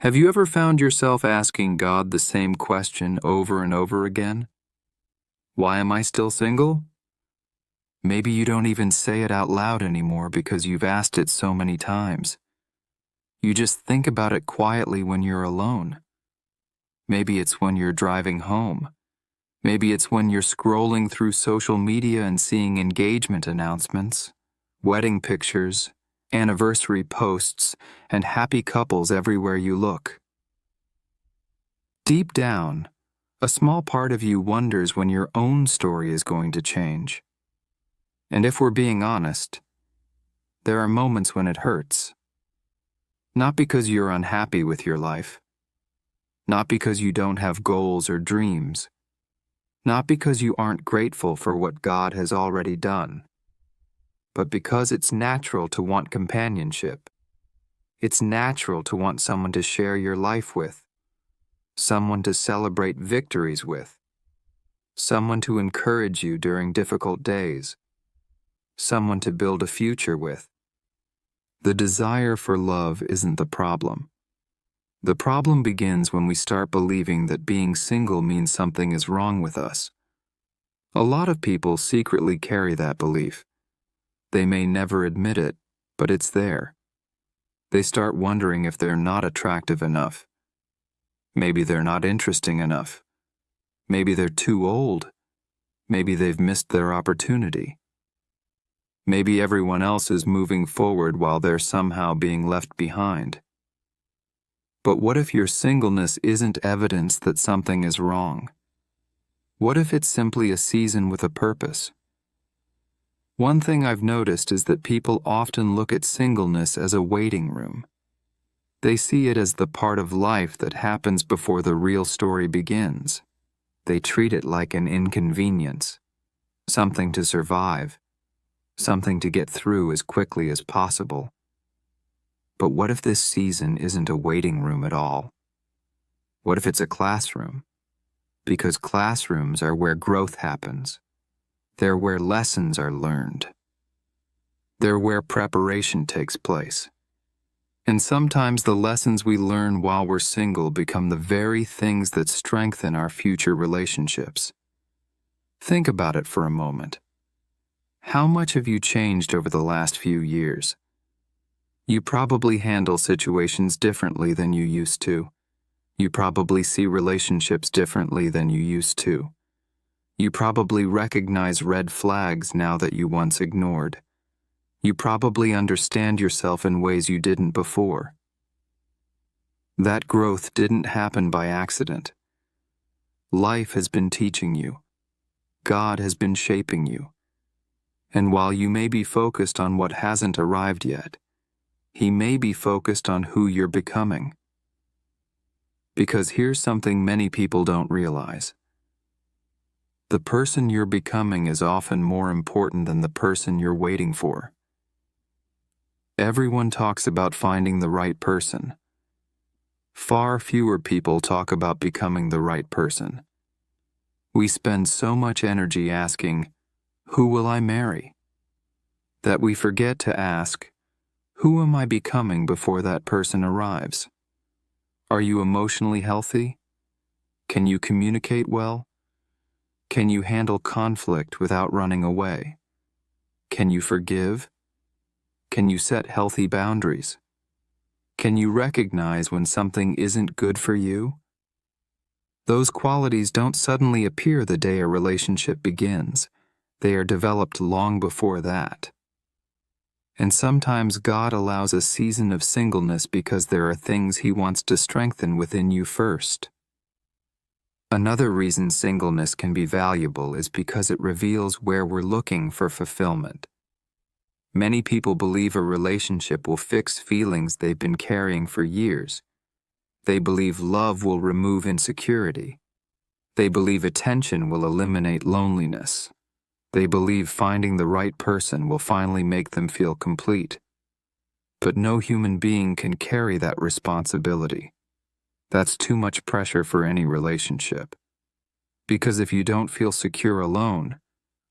Have you ever found yourself asking God the same question over and over again? Why am I still single? Maybe you don't even say it out loud anymore because you've asked it so many times. You just think about it quietly when you're alone. Maybe it's when you're driving home. Maybe it's when you're scrolling through social media and seeing engagement announcements, wedding pictures, anniversary posts, and happy couples everywhere you look. Deep down, a small part of you wonders when your own story is going to change. And if we're being honest, there are moments when it hurts. Not because you're unhappy with your life. Not because you don't have goals or dreams. Not because you aren't grateful for what God has already done. But because it's natural to want companionship. It's natural to want someone to share your life with. Someone to celebrate victories with. Someone to encourage you during difficult days. Someone to build a future with. The desire for love isn't the problem. The problem begins when we start believing that being single means something is wrong with us. A lot of people secretly carry that belief. They may never admit it, but it's there. They start wondering if they're not attractive enough. Maybe they're not interesting enough. Maybe they're too old. Maybe they've missed their opportunity. Maybe everyone else is moving forward while they're somehow being left behind. But what if your singleness isn't evidence that something is wrong? What if it's simply a season with a purpose? One thing I've noticed is that people often look at singleness as a waiting room. They see it as the part of life that happens before the real story begins. They treat it like an inconvenience, something to survive, something to get through as quickly as possible. But what if this season isn't a waiting room at all? What if it's a classroom? Because classrooms are where growth happens. They're where lessons are learned. They're where preparation takes place. And sometimes the lessons we learn while we're single become the very things that strengthen our future relationships. Think about it for a moment. How much have you changed over the last few years? You probably handle situations differently than you used to. You probably see relationships differently than you used to. You probably recognize red flags now that you once ignored. You probably understand yourself in ways you didn't before. That growth didn't happen by accident. Life has been teaching you. God has been shaping you. And while you may be focused on what hasn't arrived yet, He may be focused on who you're becoming. Because here's something many people don't realize. The person you're becoming is often more important than the person you're waiting for. Everyone talks about finding the right person. Far fewer people talk about becoming the right person. We spend so much energy asking, "Who will I marry?" that we forget to ask, "Who am I becoming before that person arrives?" Are you emotionally healthy? Can you communicate well? Can you handle conflict without running away? Can you forgive? Can you set healthy boundaries? Can you recognize when something isn't good for you? Those qualities don't suddenly appear the day a relationship begins. They are developed long before that. And sometimes God allows a season of singleness because there are things He wants to strengthen within you first. Another reason singleness can be valuable is because it reveals where we're looking for fulfillment. Many people believe a relationship will fix feelings they've been carrying for years. They believe love will remove insecurity. They believe attention will eliminate loneliness. They believe finding the right person will finally make them feel complete. But no human being can carry that responsibility. That's too much pressure for any relationship. Because if you don't feel secure alone,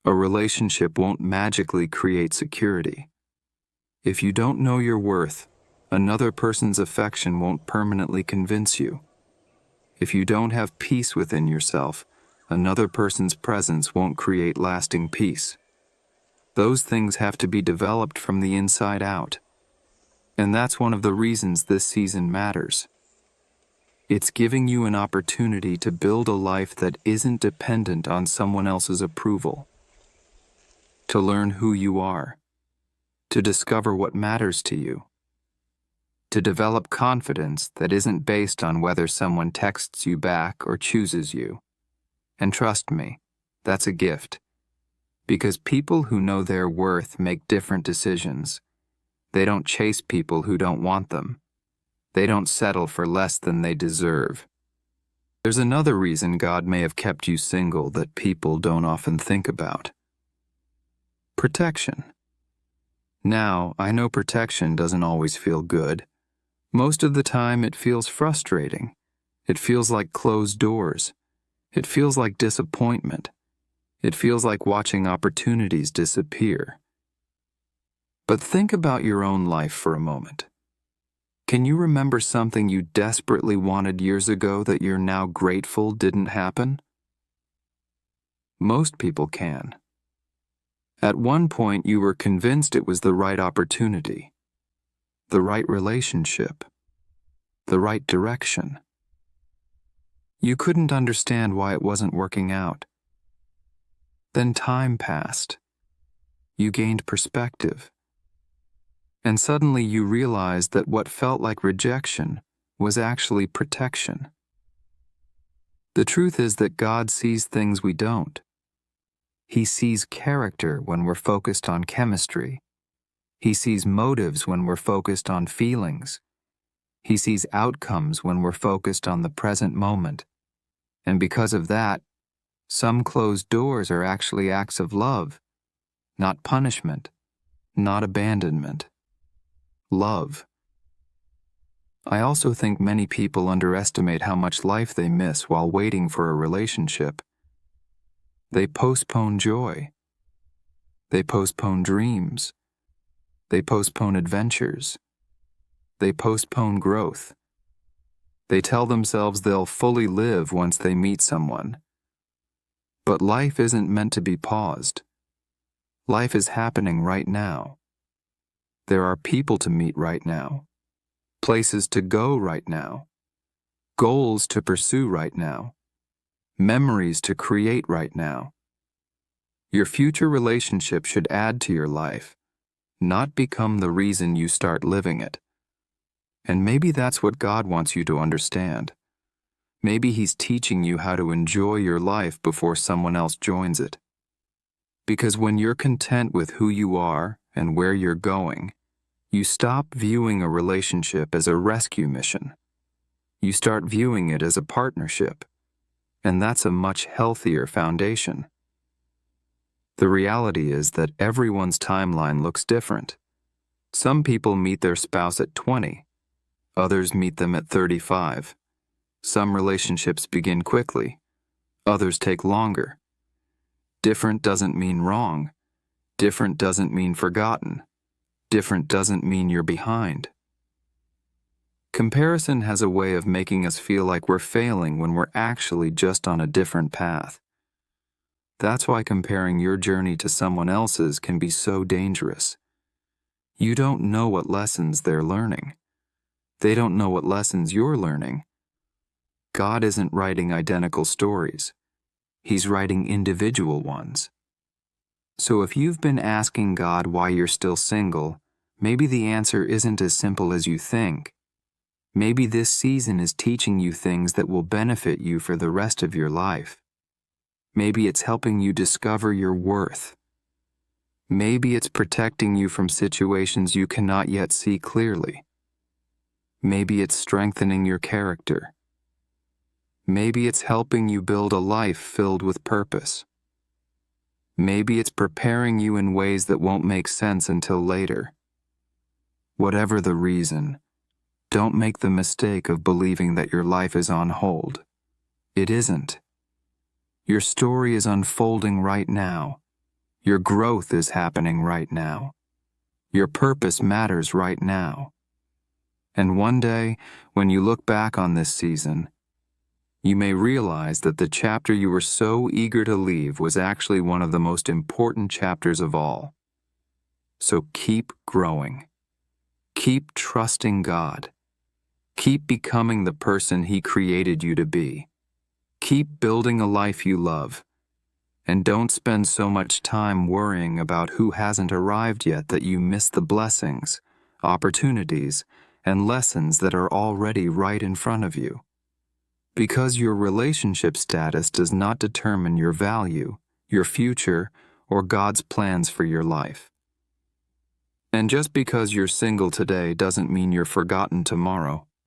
a relationship won't magically create security. If you don't know your worth, Another person's affection won't permanently convince you. If you don't have peace within yourself, another person's presence won't create lasting peace. Those things have to be developed from the inside out. And that's one of the reasons this season matters. It's giving you an opportunity to build a life that isn't dependent on someone else's approval. To learn who you are. To discover what matters to you. To develop confidence that isn't based on whether someone texts you back or chooses you. And trust me, that's a gift. Because people who know their worth make different decisions. They don't chase people who don't want them. They don't settle for less than they deserve. There's another reason God may have kept you single that people don't often think about. Protection. Now, I know protection doesn't always feel good. Most of the time it feels frustrating. It feels like closed doors. It feels like disappointment. It feels like watching opportunities disappear. But think about your own life for a moment. Can you remember something you desperately wanted years ago that you're now grateful didn't happen? Most people can. At one point you were convinced it was the right opportunity, the right relationship, the right direction. You couldn't understand why it wasn't working out. Then time passed. You gained perspective. And suddenly you realized that what felt like rejection was actually protection. The truth is that God sees things we don't. He sees character when we're focused on chemistry. He sees motives when we're focused on feelings. He sees outcomes when we're focused on the present moment. And because of that, some closed doors are actually acts of love, not punishment, not abandonment. Love. I also think many people underestimate how much life they miss while waiting for a relationship. They postpone joy. They postpone dreams. They postpone adventures. They postpone growth. They tell themselves they'll fully live once they meet someone. But life isn't meant to be paused. Life is happening right now. There are people to meet right now, places to go right now, goals to pursue right now, memories to create right now. Your future relationship should add to your life, not become the reason you start living it. And maybe that's what God wants you to understand. Maybe He's teaching you how to enjoy your life before someone else joins it. Because when you're content with who you are and where you're going, you stop viewing a relationship as a rescue mission. You start viewing it as a partnership, and that's a much healthier foundation. The reality is that everyone's timeline looks different. Some people meet their spouse at 20, others meet them at 35. Some relationships begin quickly, others take longer. Different doesn't mean wrong. Different doesn't mean forgotten. Different doesn't mean you're behind. Comparison has a way of making us feel like we're failing when we're actually just on a different path. That's why comparing your journey to someone else's can be so dangerous. You don't know what lessons they're learning. They don't know what lessons you're learning. God isn't writing identical stories. He's writing individual ones. So if you've been asking God why you're still single, maybe the answer isn't as simple as you think. Maybe this season is teaching you things that will benefit you for the rest of your life. Maybe it's helping you discover your worth. Maybe it's protecting you from situations you cannot yet see clearly. Maybe it's strengthening your character. Maybe it's helping you build a life filled with purpose. Maybe it's preparing you in ways that won't make sense until later. Whatever the reason, don't make the mistake of believing that your life is on hold. It isn't. Your story is unfolding right now. Your growth is happening right now. Your purpose matters right now. And one day, when you look back on this season, you may realize that the chapter you were so eager to leave was actually one of the most important chapters of all. So keep growing. Keep trusting God. Keep becoming the person He created you to be. Keep building a life you love. And don't spend so much time worrying about who hasn't arrived yet that you miss the blessings, opportunities, and lessons that are already right in front of you. Because your relationship status does not determine your value, your future, or God's plans for your life. And just because you're single today doesn't mean you're forgotten tomorrow.